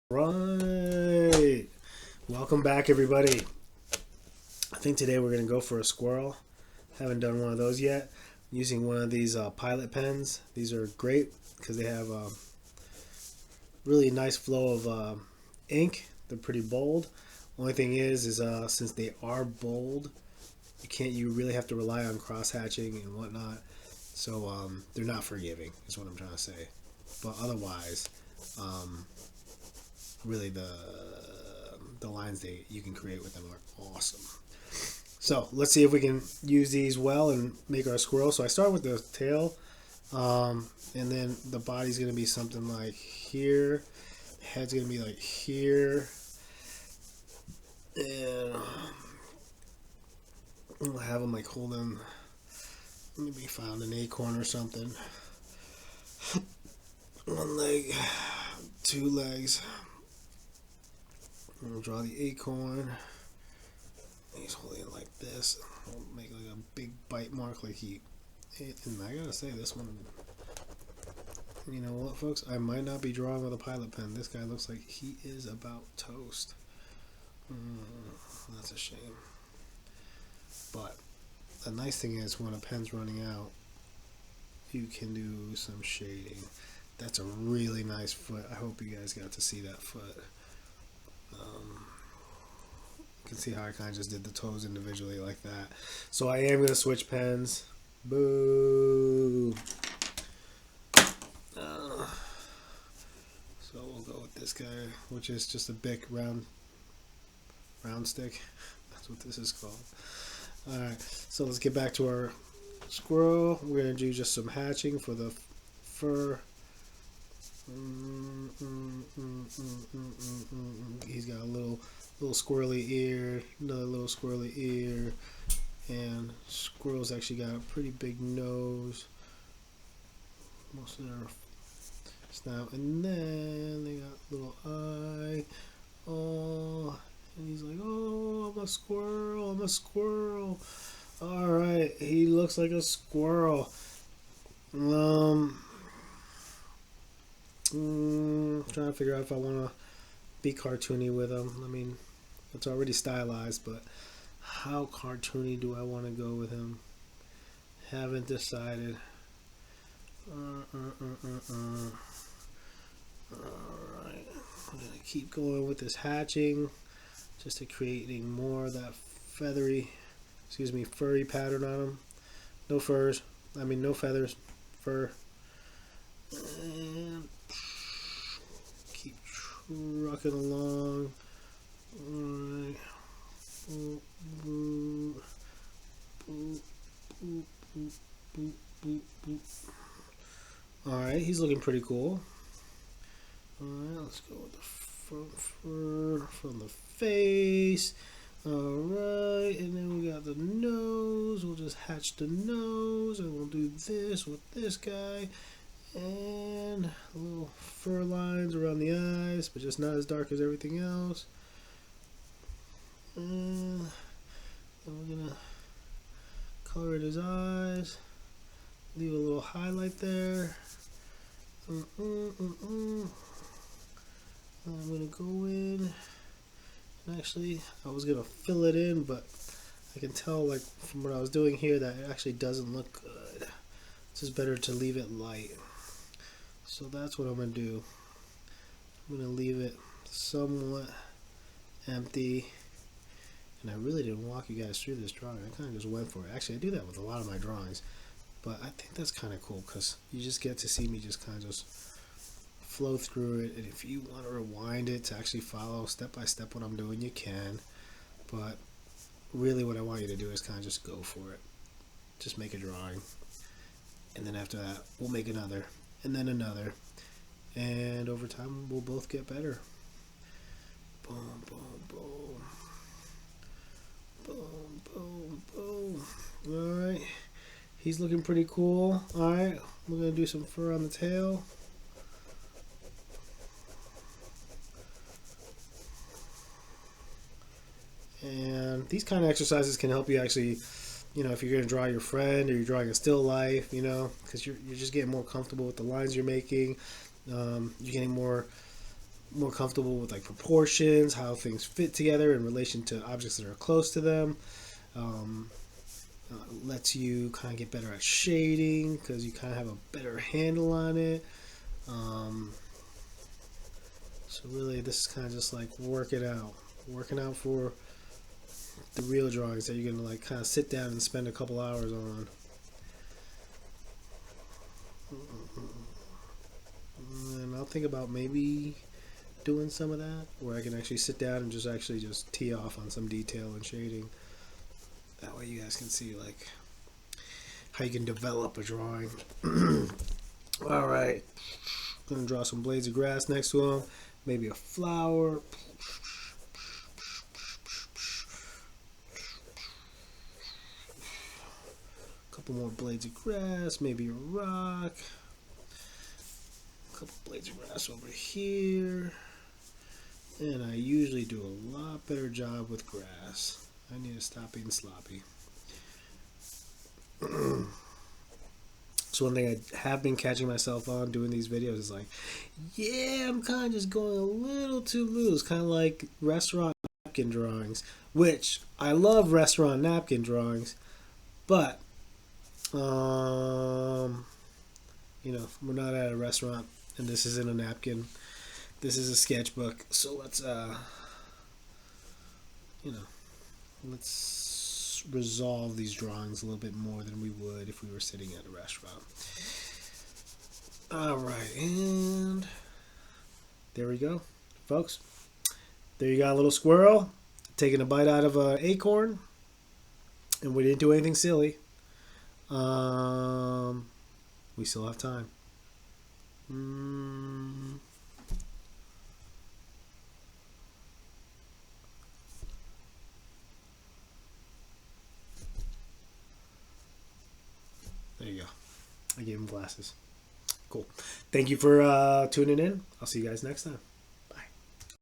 Right. Welcome back, everybody. I think today we're going to go for a squirrel. Haven't done one of those yet. Using one of these pilot pens. These are great because they have a really nice flow of ink. They're pretty bold. Only thing is since they are bold, you really have to rely on cross hatching and whatnot. So they're not forgiving, is what I'm trying to say. But otherwise, really the lines you can create with them are awesome. So let's see if we can use these well and make our squirrel. So I start with the tail, and then the body's going to be something like here. Head's going to be like here, and we'll have them like holding, maybe found an acorn or something. One leg, two legs. We'll draw the acorn. He's holding it like this. We'll make like a big bite mark like he. And I gotta say, this one. You know what, folks? I might not be drawing with a pilot pen. This guy looks like he is about toast. That's a shame. But the nice thing is, when a pen's running out, you can do some shading. That's a really nice foot. I hope you guys got to see that foot. You can see how I kind of just did the toes individually like that. So I am going to switch pens. Boo! So we'll go with this guy, which is just a big round stick. That's what this is called. Alright, so let's get back to our squirrel. We're going to do just some hatching for the fur. He's got a little squirrely ear, another little squirrely ear, and squirrels actually got a pretty big nose. Most of their snout, and then they got a little eye. Oh, and he's like, "Oh, I'm a squirrel! I'm a squirrel!" All right, he looks like a squirrel. Trying to figure out if I want to be cartoony with him. I mean, it's already stylized, but how cartoony do I want to go with him? Haven't decided. Alright, I'm going to keep going with this hatching, just to creating more of that furry pattern on him. No furs, no feathers, fur. And keep trucking along. Alright. Boop, boop, boop, boop, boop, boop, boop, boop. Alright, he's looking pretty cool. Alright, let's go with the front fur from the face. Alright, and then we got the nose. We'll just hatch the nose, and we'll do this with this guy. And little fur lines around the eyes, but just not as dark as everything else. And then we're gonna color in his eyes, leave a little highlight there. I'm gonna go in, and actually I was gonna fill it in, but I can tell, like, from what I was doing here, that it actually doesn't look good. It's just better to leave it light. So that's what I'm going to do. I'm going to leave it somewhat empty. And I really didn't walk you guys through this drawing. I kind of just went for it. Actually, I do that with a lot of my drawings. But I think that's kind of cool because you just get to see me just kind of just flow through it. And if you want to rewind it to actually follow step by step what I'm doing, you can. But really what I want you to do is kind of just go for it. Just make a drawing. And then after that, we'll make another. And then another, and over time we'll both get better. Boom, boom, boom, boom, boom, boom. All right, he's looking pretty cool. All right, we're gonna do some fur on the tail. And these kind of exercises can help you actually, if you're going to draw your friend or you're drawing a still life, because you're just getting more comfortable with the lines you're making. You're getting more more comfortable with like proportions, how things fit together in relation to objects that are close to them. Um, Lets you kind of get better at shading because you kind of have a better handle on it. Um, so really, this is kind of just like working out for the real drawings that you're gonna like kind of sit down and spend a couple hours on. And I'll think about maybe doing some of that where I can actually sit down and just tee off on some detail and shading. That way you guys can see like how you can develop a drawing. All right, gonna draw some blades of grass next to them, maybe a flower. A couple more blades of grass, maybe a rock. A couple blades of grass over here. And I usually do a lot better job with grass. I need to stop being sloppy. So one thing I have been catching myself on doing these videos is like, yeah, I'm kind of just going a little too loose, kind of like restaurant napkin drawings, which I love restaurant napkin drawings, but you know, we're not at a restaurant and this isn't a napkin. This is a sketchbook, so let's you know, let's resolve these drawings a little bit more than we would if we were sitting at a restaurant. All right, and there we go, folks. There you got a little squirrel taking a bite out of an acorn, and we didn't do anything silly. We still have time. There you go. I gave him glasses. Cool. Thank you for tuning in. I'll see you guys next time.